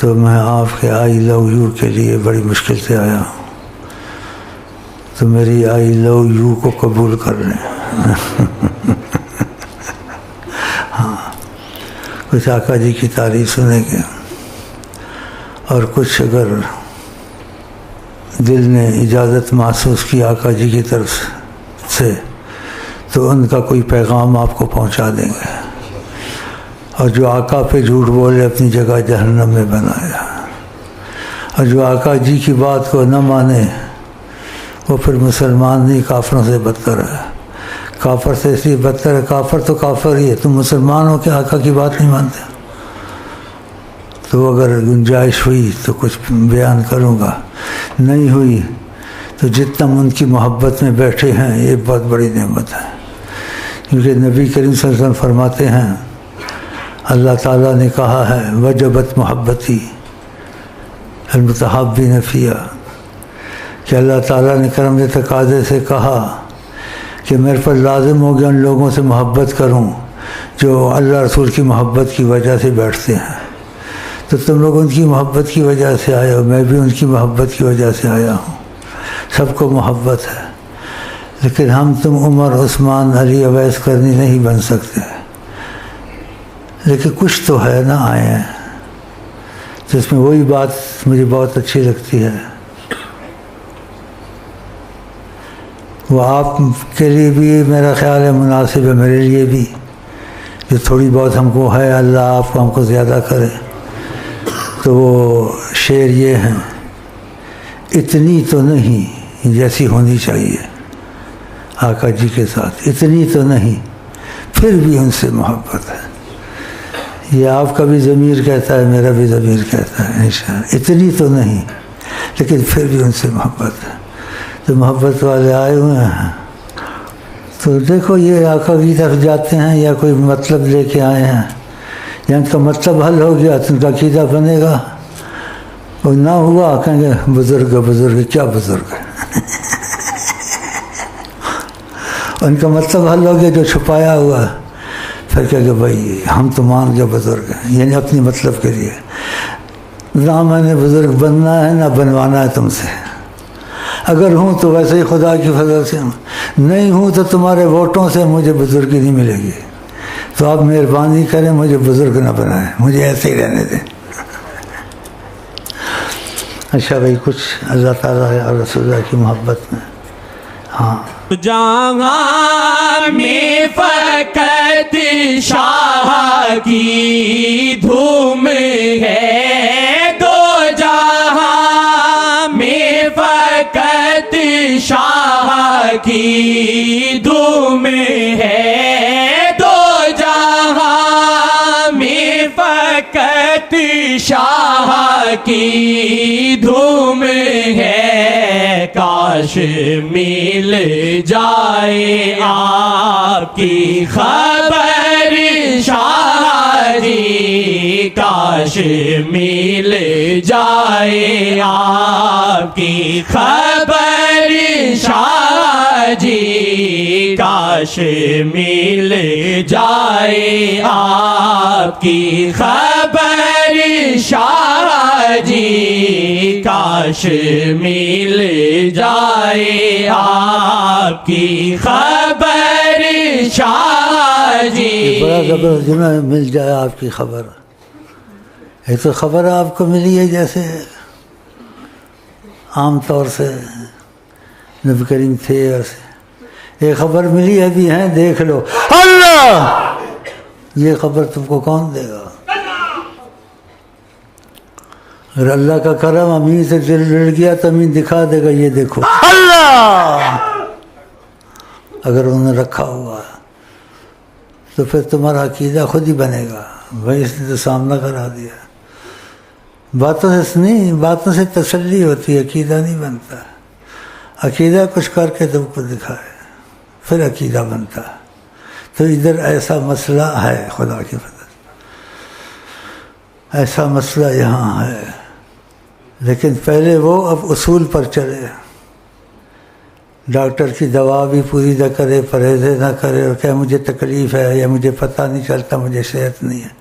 تو میں آپ کے آئی لو یو کے لیے بڑی مشکل سے آیا ہوں، تو میری آئی لو یو کو قبول کر لیں۔ ہاں، کچھ آقا جی کی تعریف سنیں گے اور کچھ اگر دل نے اجازت محسوس کی آقا جی کی طرف سے تو ان کا کوئی پیغام آپ کو پہنچا دیں گے۔ اور جو آقا پہ جھوٹ بولے اپنی جگہ جہنم میں بنایا، اور جو آقا جی کی بات کو نہ مانے وہ پھر مسلمان نہیں، کافروں سے بدتر ہے۔ کافر سے اس لیے بدتر ہے، کافر تو کافر ہی ہے، تم مسلمان ہو کہ آقا کی بات نہیں مانتے؟ تو اگر گنجائش ہوئی تو کچھ بیان کروں گا، نہیں ہوئی تو جتنا ان کی محبت میں بیٹھے ہیں یہ بہت بڑی نعمت ہے، کیونکہ نبی کریم صلی اللہ علیہ وسلم فرماتے ہیں اللہ تعالیٰ نے کہا ہے وجبت محبتی المتحابین فیہا، کہ اللہ تعالیٰ نے کرم تقاضے سے کہا کہ میرے پر لازم ہو گیا ان لوگوں سے محبت کروں جو اللہ رسول کی محبت کی وجہ سے بیٹھتے ہیں۔ تو تم لوگ ان کی محبت کی وجہ سے آئے ہو، میں بھی ان کی محبت کی وجہ سے آیا ہوں، سب کو محبت ہے، لیکن ہم تم عمر، عثمان، علی، اویس کرنی نہیں بن سکتے، لیکن کچھ تو ہے نا آئے ہیں، جس میں وہی بات مجھے بہت اچھی لگتی ہے، وہ آپ کے لیے بھی میرا خیال ہے مناسب ہے، میرے لیے بھی، جو تھوڑی بہت ہم کو ہے، اللہ آپ کو ہم کو زیادہ کرے۔ تو وہ شعر یہ ہیں، اتنی تو نہیں جیسی ہونی چاہیے آقا جی کے ساتھ، اتنی تو نہیں پھر بھی ان سے محبت ہے۔ یہ آپ کا بھی ضمیر کہتا ہے، میرا بھی ضمیر کہتا ہے انشاءاللہ، اتنی تو نہیں لیکن پھر بھی ان سے محبت ہے۔ تو محبت والے آئے ہوئے ہیں، تو دیکھو یہ آقا کی طرف جاتے ہیں یا کوئی مطلب لے کے آئے ہیں، یا ان کا مطلب حل ہو گیا تو ان کا عقیدہ بنے گا، اور نہ ہوا کہیں گے بزرگ بزرگ، کیا بزرگ ہے؟ ان کا مطلب حل ہو گیا جو چھپایا ہوا، پھر کہہ کہ بھائی ہم تو مان گئے بزرگ ہیں، یعنی اپنی مطلب کے لیے، نہ میں نے بزرگ بننا ہے نہ بنوانا ہے تم سے، اگر ہوں تو ویسے ہی خدا کی فضل سے ہوں، نہیں ہوں تو تمہارے ووٹوں سے مجھے بزرگی نہیں ملے گی، تو آپ مہربانی کریں مجھے بزرگ نہ بنائیں، مجھے ایسے ہی رہنے دیں۔ اچھا بھائی کچھ اللہ تعالیٰ اور رسول اللہ کی محبت میں، ہاں جہاں میں فقط شاہ کی دھوم ہے، دو جہاں میں فقط شاہ کی دھوم ہے، دو جہاں میں فقط شاہ کی دھوم ہے، کاش مل جائے آپ کی خبر شاہ جی، کاش مل جائے آپ کی خبر شاہ جی، کاش مل جائے آپ کی خبر شاہ جی، کاش مل جائے آپ کی خبر شاہ جی۔ بڑا زبردست جملہ ہے، مل جائے آپ کی خبر، یہ تو خبر آپ کو ملی ہے جیسے عام طور سے نبی کریم تھے، یہ خبر ملی ہے بھی ہیں، دیکھ لو اللہ، یہ خبر تم کو کون دے گا؟ اگر اللہ کا کرم امین سے دل لڑ گیا تو امین دکھا دے گا، یہ دیکھو اللہ، اگر انہوں نے رکھا ہوا تو پھر تمہارا عقیدہ خود ہی بنے گا، بھائی اس نے تو سامنا کرا دیا، باتوں سے نہیں، باتوں سے تسلی ہوتی ہے، عقیدہ نہیں بنتا، عقیدہ کچھ کر کے تم کو دکھائے پھر عقیدہ بنتا ہے۔ تو ادھر ایسا مسئلہ ہے، خدا کی فضل ایسا مسئلہ یہاں ہے، لیکن پہلے وہ اب اصول پر چلے، ڈاکٹر کی دوا بھی پوری نہ کرے، پرہیز نہ کرے، اور کہ مجھے تکلیف ہے یا مجھے پتہ نہیں چلتا، مجھے صحت نہیں ہے،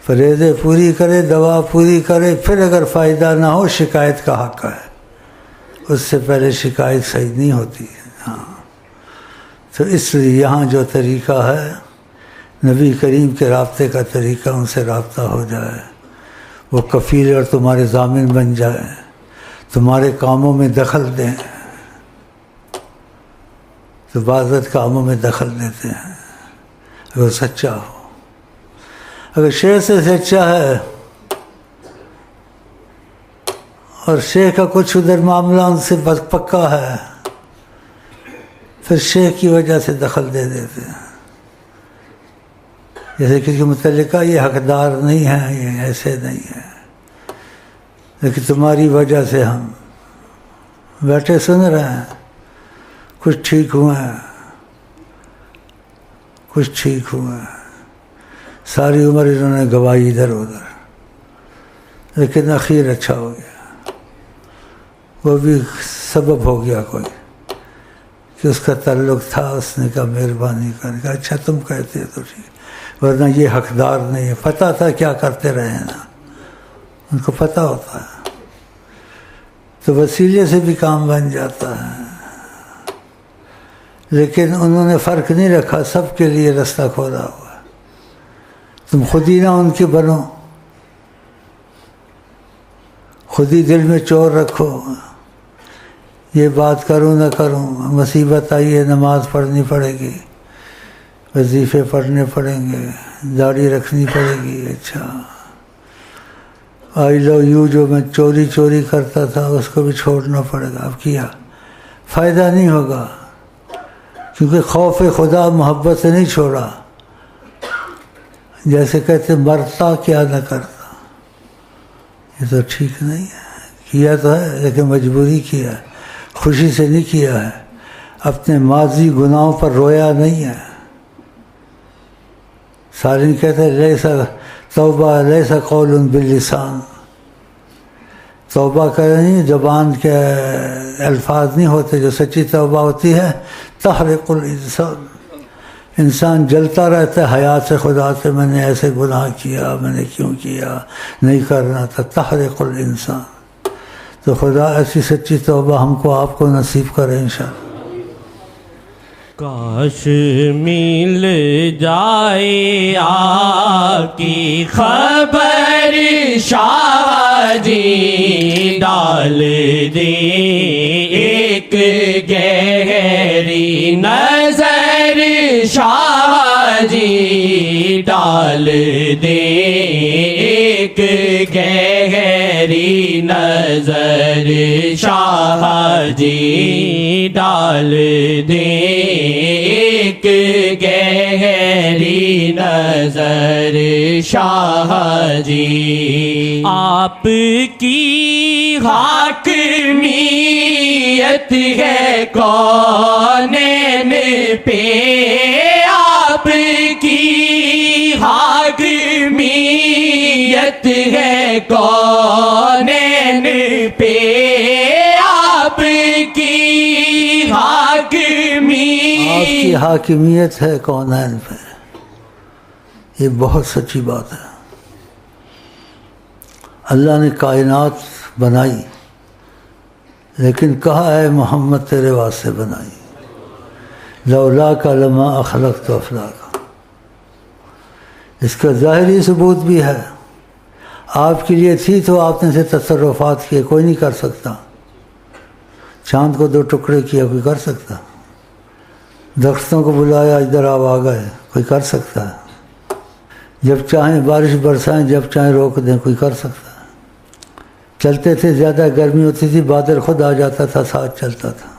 فریضے پوری کرے، دوا پوری کرے، پھر اگر فائدہ نہ ہو شکایت کا حق ہے، اس سے پہلے شکایت صحیح نہیں ہوتی. ہاں تو اس لیے یہاں جو طریقہ ہے نبی کریم کے رابطے کا طریقہ، ان سے رابطہ ہو جائے، وہ کفیل اور تمہارے ضامن بن جائے، تمہارے کاموں میں دخل دیں. تو بعض کاموں میں دخل دیتے ہیں اگر سچا ہو. اگر شیخ سے سچا ہے اور شیخ کا کچھ ادھر معاملہ ان سے پکا ہے، پھر شیخ کی وجہ سے دخل دے دیتے ہیں، جیسے کسی متعلقہ یہ حقدار نہیں ہے، یہ ایسے نہیں ہے، لیکن تمہاری وجہ سے ہم بیٹھے سن رہے ہیں، کچھ ٹھیک ہوئے ہیں، کچھ ٹھیک ہوئے ہیں، ساری عمر انہوں نے گوائی ادھر ادھر، لیکن اخیر اچھا ہو گیا. وہ بھی سبب ہو گیا کوئی کہ اس کا تعلق تھا، اس نے کہا مہربانی کر کے اچھا تم کہتے تو ٹھیک، ورنہ یہ حقدار نہیں ہے. پتہ تھا کیا کرتے رہے ہیں نا، ان کو پتہ ہوتا ہے، تو وسیلے سے بھی کام بن جاتا ہے. لیکن انہوں نے فرق نہیں رکھا، سب کے لیے رستہ کھولا ہوا ہے. تم خود ہی نہ ان کے بنو، خود ہی دل میں چور رکھو، یہ بات کروں نہ کروں، مصیبت آئی ہے نماز پڑھنی پڑے گی، وظیفے پڑھنے پڑیں گے، داڑھی رکھنی پڑے گی. اچھا آئی لو یو جو میں چوری کرتا تھا اس کو بھی چھوڑنا پڑے گا. اب کیا فائدہ نہیں ہوگا، کیونکہ خوف خدا محبت سے نہیں چھوڑا. جیسے کہتے مرتا کیا نہ کرتا، یہ تو ٹھیک نہیں ہے. کیا تو ہے لیکن مجبوری کیا ہے، خوشی سے نہیں کیا ہے، اپنے ماضی گناہوں پر رویا نہیں ہے. سارے کہتے ہیں لیسا توبہ لیسا قول باللسان، توبہ کریں زبان کے الفاظ نہیں ہوتے، جو سچی توبہ ہوتی ہے تحرق الانسان، انسان جلتا رہتا ہے حیا سے، خدا سے میں نے ایسے گناہ کیا، میں نے کیوں کیا، نہیں کرنا تھا. تحرق الانسان. تو خدا ایسی سچی توبہ ہم کو آپ کو نصیب کرے انشاءاللہ. کاش مل جائے آپ کی خبر شاہ جی، ڈال دے ایک گہری نظر شاہ جی، ڈال دے ایک گہری نظر شاہ جی، ڈال دے ایک گہری نظر شاہ جی. آپ کی حاکمیت ہے کونین پہ، آپ کی حاکمیت ہے کونین پہ، آپ کی حاکمیت ہے کونین پہ. یہ بہت سچی بات ہے. اللہ نے کائنات بنائی لیکن کہا ہے محمد تیرے واسطے بنائی، لولا کا لما اخلقت افلاک. اس کا ظاہری ثبوت بھی ہے، آپ کے لیے تھی تو آپ نے سے تصرفات کیے، کوئی نہیں کر سکتا. چاند کو 2 ٹکڑے کیا، کوئی کر سکتا؟ درختوں کو بلایا ادھر آ گئے، کوئی کر سکتا ہے؟ جب چاہیں بارش برسائیں، جب چاہیں روک دیں، کوئی کر سکتا ہے؟ چلتے تھے، زیادہ گرمی ہوتی تھی بادل خود آ جاتا تھا، ساتھ چلتا تھا.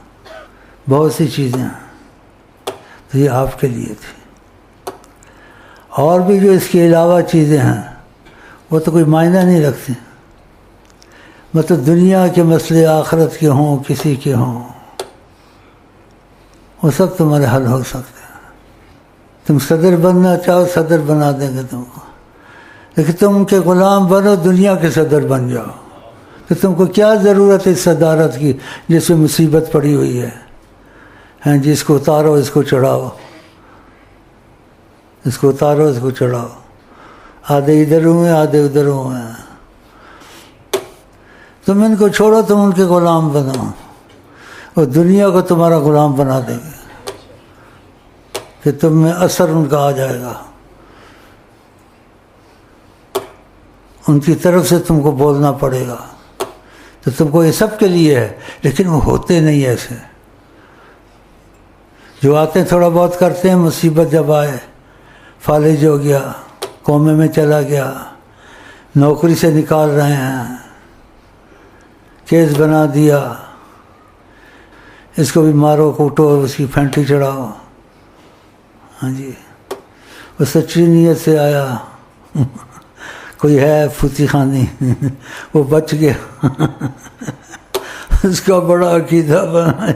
بہت سی چیزیں ہیں تو یہ آپ کے لیے تھی. اور بھی جو اس کے علاوہ چیزیں ہیں وہ تو کوئی معنی نہیں رکھتی. مطلب دنیا کے مسئلے آخرت کے ہوں، کسی کے ہوں، وہ سب تمہارے حل ہو سکتے ہیں. تم صدر بننا چاہو صدر بنا دیں گے تم کو، لیکن تم کے غلام بنو، دنیا کے صدر بن جاؤ. تو تم کو کیا ضرورت ہے اس صدارت کی جس میں مصیبت پڑی ہوئی ہے؟ ہیں جی اس کو اتارو، اس کو چڑھاؤ، اس کو اتارو، اس کو چڑھاؤ. آدھے ادھر ہوئے آدھے ادھر ہوئے ہیں. تم ان کو چھوڑو، تم ان کے غلام بنو، وہ دنیا کو تمہارا غلام بنا دیں گے کہ تم میں اثر ان کا آ جائے گا. ان کی طرف سے تم کو بولنا پڑے گا. تو تم کو یہ سب کے لیے ہے، لیکن وہ ہوتے نہیں ایسے. جو آتے ہیں تھوڑا بہت کرتے ہیں، مصیبت جب آئے، فالج ہو گیا، قومے میں چلا گیا، نوکری سے نکال رہے ہیں، کیس بنا دیا، اس کو بھی مارو کوٹو، اس کی پھینٹی چڑھاؤ. ہاں جی، وہ سچی نیت سے آیا. کوئی ہے پھوتی خانی، وہ بچ گیا. اس کا بڑا عقیدہ بنا.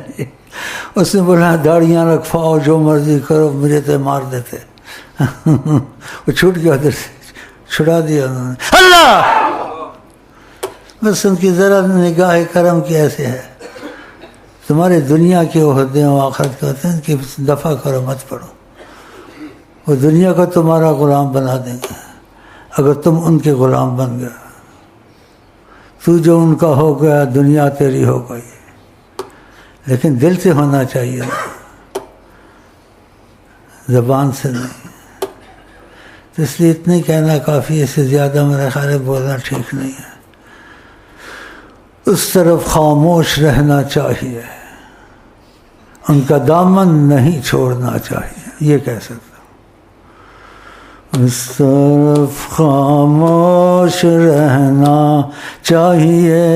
اس نے بولا داڑیاں رکھواؤ، جو مرضی کرو، مجھے تو مار دیتے. وہ چھوٹ گیا، ادھر سے چھڑا دیا انہوں نے. اللہ بس ان کی ذرا نگاہ کرم کی ایسے ہے. تمہارے دنیا کے عہدے و آخرت کے ہوتے ہیں کہ دفع کرو، مت پڑھو. وہ دنیا کو تمہارا غلام بنا دیں گے اگر تم ان کے غلام بن گیا. تو جو ان کا ہو گیا، دنیا تیری ہو گئی. لیکن دل سے ہونا چاہیے، زبان سے نہیں. تو اس لیے اتنے کہنا کافی ہے، اس سے زیادہ میرا خیال ہے بولنا ٹھیک نہیں ہے. اس طرف خاموش رہنا چاہیے، ان کا دامن نہیں چھوڑنا چاہیے. یہ کہہ سکتا. اس طرف خاموش رہنا چاہیے،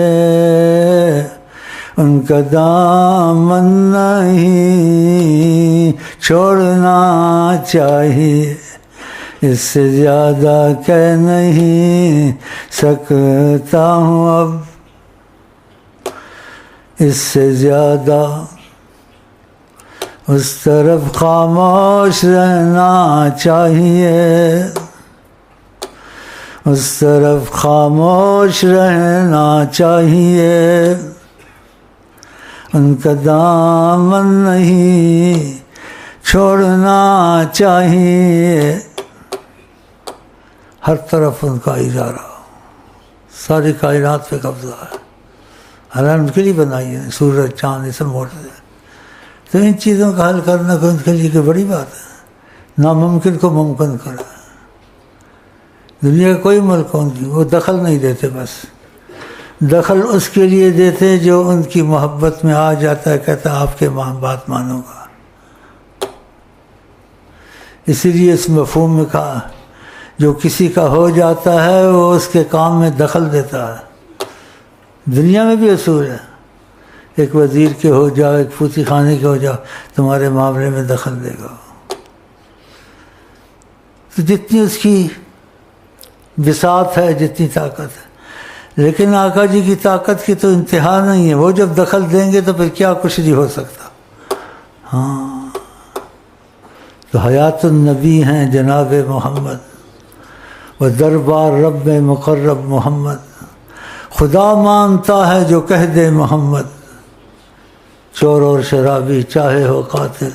ان کا دامن نہیں چھوڑنا چاہیے. اس سے زیادہ کہہ نہیں سکتا ہوں اب، اس سے زیادہ. اس طرف خاموش رہنا چاہیے، اس طرف خاموش رہنا چاہیے، ان کا دامن نہیں چھوڑنا چاہیے. ہر طرف ان کا اجارہ، ساری کائنات پہ قبضہ ہے. اللہ ان کے لیے بنائی ہے، سورج چاند یہ سب موٹر ہے. تو ان چیزوں کا حل کرنا ان کے لیے کوئی بڑی بات ہے. ناممکن کو ممکن کرا. دنیا کا کوئی ملک ان کی وہ دخل نہیں دیتے. بس دخل اس کے لیے دیتے جو ان کی محبت میں آ جاتا ہے، کہتا ہے آپ کے بات مانوں گا. اسی لیے اس مفہوم میں کہا جو کسی کا ہو جاتا ہے وہ اس کے کام میں دخل دیتا ہے. دنیا میں بھی اصول ہے، ایک وزیر کے ہو جاؤ، ایک پھوتی خانے کے ہو جاؤ، تمہارے معاملے میں دخل دے گا. تو جتنی اس کی بساط ہے، جتنی طاقت ہے. لیکن آقا جی کی طاقت کی تو انتہا نہیں ہے. وہ جب دخل دیں گے تو پھر کیا کچھ نہیں ہو سکتا. ہاں، تو حیات النبی ہیں جناب محمد، وہ دربار رب مقرب محمد. خدا مانتا ہے جو کہہ دے محمد، چور اور شرابی چاہے ہو قاتل،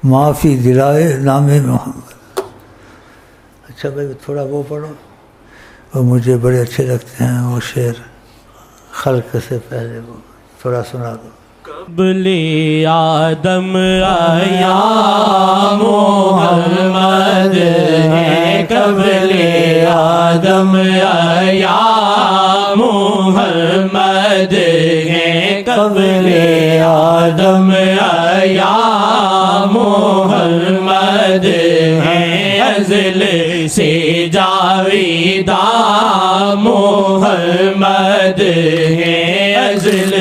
معافی دلائے نام محمد. اچھا بھائی تھوڑا وہ پڑھو، وہ مجھے بڑے اچھے لگتے ہیں وہ شعر، خلق سے پہلے وہ تھوڑا سنا دو. قبل آدم آیا محمد ہے، قبل آدم آیا محمد ہے، قبل آدم آیا محمد ہے، ازل سے جاویدہ محمد ہے، ازل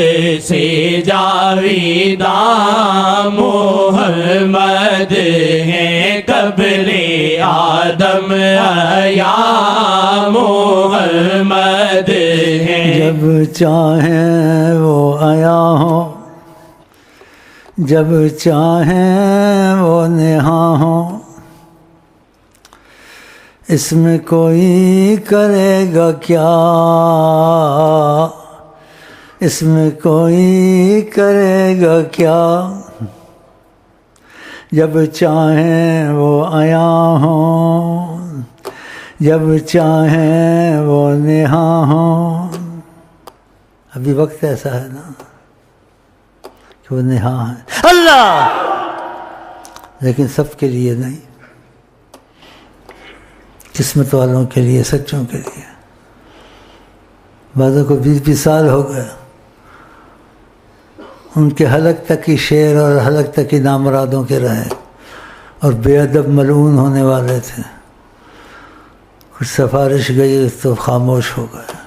سے جاویدہ محمد ہے، قبل آدم آیا محمد ہے. جب چاہیں وہ آیا ہو، جب چاہیں وہ نہاں ہو، اس میں کوئی کرے گا کیا، اس میں کوئی کرے گا کیا. جب چاہیں وہ آیا ہوں، جب چاہیں وہ نہاں ہوں. ابھی وقت ایسا ہے نا کہ وہ نہاں ہے اللہ، لیکن سب کے لیے نہیں، قسمت والوں کے لیے، سچوں کے لیے. بعضوں کو 20 سال ہو گئے، ان کے حلق تک کی شعر اور حلق تک کی نامرادوں کے رہے اور بے ادب ملعون ہونے والے تھے. کچھ سفارش گئی تو خاموش ہو گئے.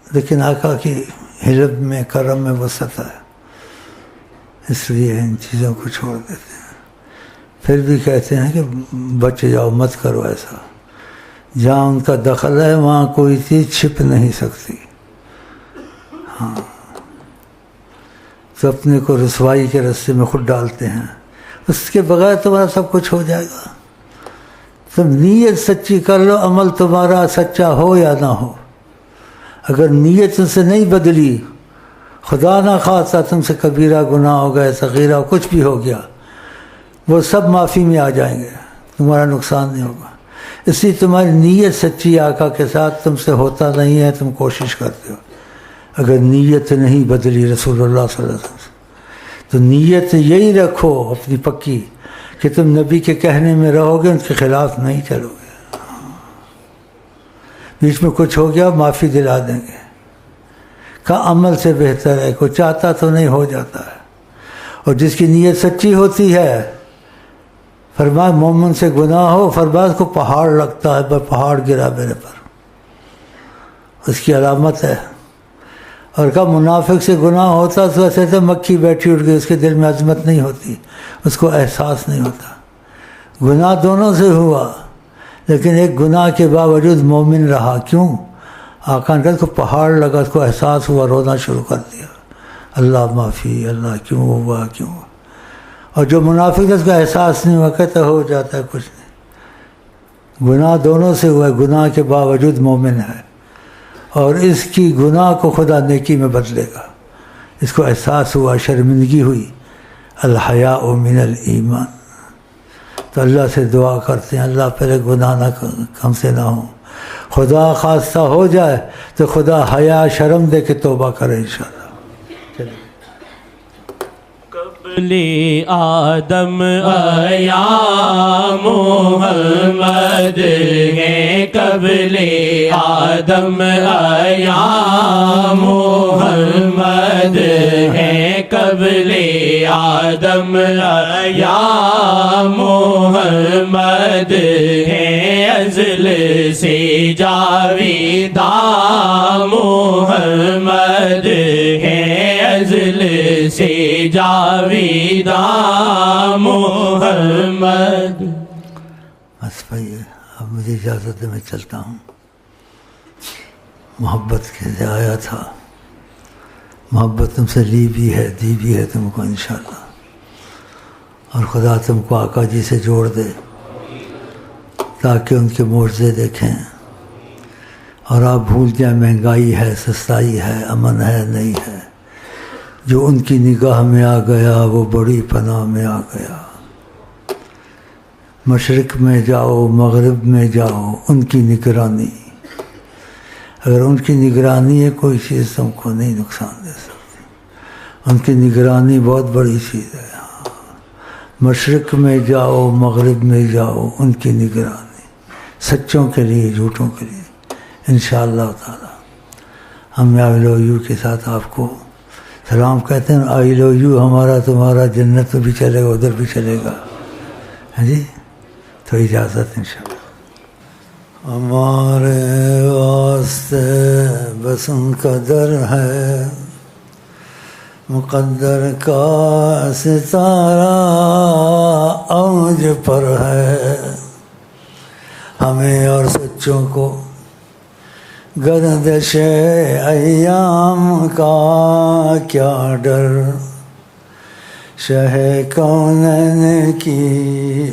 لیکن آقا کی حلم میں، کرم میں وسعت ہے، اس لیے ان چیزوں کو چھوڑ دیتے ہیں. پھر بھی کہتے ہیں کہ بچ جاؤ، مت کرو ایسا. جہاں ان کا دخل ہے وہاں کوئی چیز چھپ نہیں سکتی. ہاں، تو اپنے کو رسوائی کے رستے میں خود ڈالتے ہیں. اس کے بغیر تمہارا سب کچھ ہو جائے گا. تم نیت سچی کر لو، عمل تمہارا سچا ہو یا نہ ہو. اگر نیت سے نہیں بدلی، خدا نہ خواستہ تم سے کبیرہ گناہ ہو گئے، صغیرہ کچھ بھی ہو گیا، وہ سب معافی میں آ جائیں گے، تمہارا نقصان نہیں ہوگا. اس لیے تمہاری نیت سچی آقا کے ساتھ تم سے ہوتا نہیں ہے، تم کوشش کرتے ہو. اگر نیت نہیں بدلی رسول اللہ صلی اللہ علیہ وسلم، تو نیت یہی رکھو اپنی پکی کہ تم نبی کے کہنے میں رہو گے، ان کے خلاف نہیں چلو گے. بیچ میں کچھ ہو گیا معافی دلا دیں گے. کا عمل سے بہتر ہے، کوئی چاہتا تو نہیں ہو جاتا ہے. اور جس کی نیت سچی ہوتی ہے، فرمایا مومن سے گناہ ہو، فرمایا اس کو پہاڑ لگتا ہے، پہاڑ گرا میرے پر، اس کی علامت ہے. اور کہا منافق سے گناہ ہوتا تو ایسے تو مکھی بیٹھی اٹھ گئی، اس کے دل میں عظمت نہیں ہوتی، اس کو احساس نہیں ہوتا. گناہ دونوں سے ہوا، لیکن ایک گناہ کے باوجود مومن رہا. کیوں؟ آقا نے کہا اس کو پہاڑ لگا، اس کو احساس ہوا، رونا شروع کر دیا، اللہ معافی، اللہ کیوں ہوا، کیوں ہوا. اور جو منافق ہے اس کو احساس نہیں ہوا، کہتا ہو جاتا ہے، کچھ نہیں. گناہ دونوں سے ہوا ہے، گناہ کے باوجود مومن ہے، اور اس کی گناہ کو خدا نیکی میں بدلے گا. اس کو احساس ہوا، شرمندگی ہوئی. الحیاء من الایمان. تو اللہ سے دعا کرتے ہیں اللہ پہلے گناہ نہ ہم سے نہ ہو. خدا خواستہ ہو جائے تو خدا حیا شرم دے کے توبہ کرے انشاءاللہ. چلیے. قبل آدم یا محمد ہے، قبل آدم یا محمد ہے، قبل آدم یا محمد ہے، ازل سے جاویدہ محمد ہے، ازل سے جاویدہ محمد. بس بھائی اب مجھے اجازت ہے، میں چلتا ہوں. محبت کے لیے آیا تھا، محبت تم سے لی بھی ہے، دی بھی ہے تم کو انشاءاللہ. اور خدا تم کو آقا جی سے جوڑ دے تاکہ ان کے معجزے دیکھیں اور آپ بھول جائیں مہنگائی ہے، سستائی ہے، امن ہے، نہیں ہے. جو ان کی نگاہ میں آ گیا وہ بڑی پناہ میں آ گیا. مشرق میں جاؤ، مغرب میں جاؤ، ان کی نگرانی، اگر ان کی نگرانی ہے کوئی چیز تم کو نہیں نقصان دے سکتی. ان کی نگرانی بہت بڑی چیز ہے. مشرق میں جاؤ، مغرب میں جاؤ، ان کی نگرانی، سچوں کے لیے، جھوٹوں کے لیے انشاءاللہ تعالی. ہم آئی لو یو کے ساتھ آپ کو سلام کہتے ہیں. آئی لو یو ہمارا تمہارا جنت بھی چلے گا، ادھر بھی چلے گا. ہاں جی، تو اجازت انشاءاللہ. ہمارے واسطے بس ان کا در ہے، مقدر کا ستارہ اوج پر ہے. ہمیں اور سچوں کو گردش ایام کا کیا ڈر. شہ کونین کی،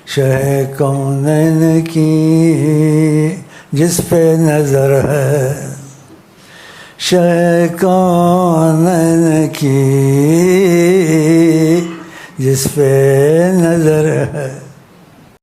شہ کونین کی جس پہ نظر ہے، شہ کونین کی جس پہ نظر ہے.